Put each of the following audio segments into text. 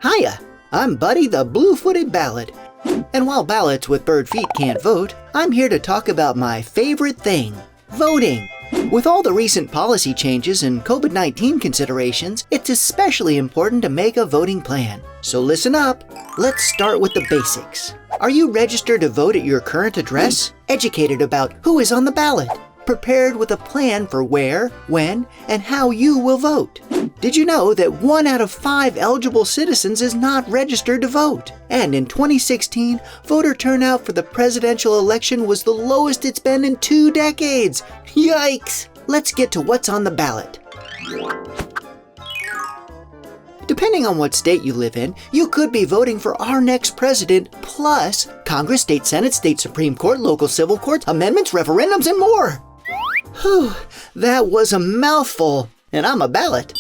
Hiya, I'm Buddy the Blue-Footed Ballot. And while ballots with bird feet can't vote, I'm here to talk about my favorite thing, voting. With all the recent policy changes and COVID-19 considerations, it's especially important to make a voting plan. So listen up. Let's start with the basics. Are you registered to vote at your current address? Educated about who is on the ballot? Prepared with a plan for where, when, and how you will vote? Did you know that 1 out of 5 eligible citizens is not registered to vote? And in 2016, voter turnout for the presidential election was the lowest it's been in 2 decades. Yikes! Let's get to what's on the ballot. Depending on what state you live in, you could be voting for our next president, plus Congress, state senate, state supreme court, local civil courts, amendments, referendums, and more. Whew, that was a mouthful, and I'm a ballot.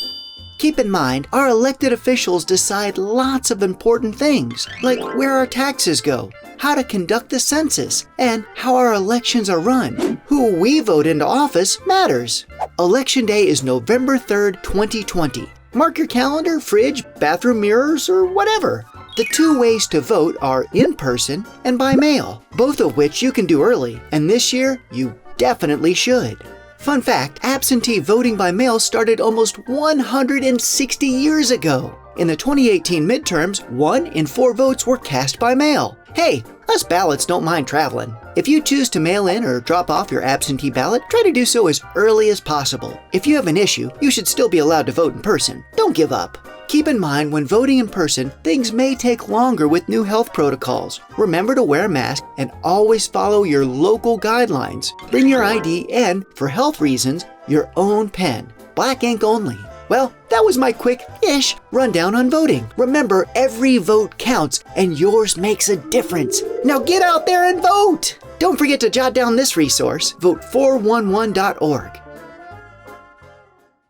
Keep in mind, our elected officials decide lots of important things, like where our taxes go, how to conduct the census, and how our elections are run. Who we vote into office matters. Election Day is November 3rd, 2020. Mark your calendar, fridge, bathroom mirrors, or whatever. The 2 ways to vote are in person and by mail, both of which you can do early, and this year you definitely should. Fun fact, absentee voting by mail started almost 160 years ago. In the 2018 midterms, 1 in 4 votes were cast by mail. Hey, us ballots don't mind traveling. If you choose to mail in or drop off your absentee ballot, try to do so as early as possible. If you have an issue, you should still be allowed to vote in person. Don't give up. Keep in mind, when voting in person, things may take longer with new health protocols. Remember to wear a mask and always follow your local guidelines. Bring your ID and, for health reasons, your own pen. Black ink only. Well, that was my quick-ish rundown on voting. Remember, every vote counts and yours makes a difference. Now get out there and vote! Don't forget to jot down this resource, vote411.org.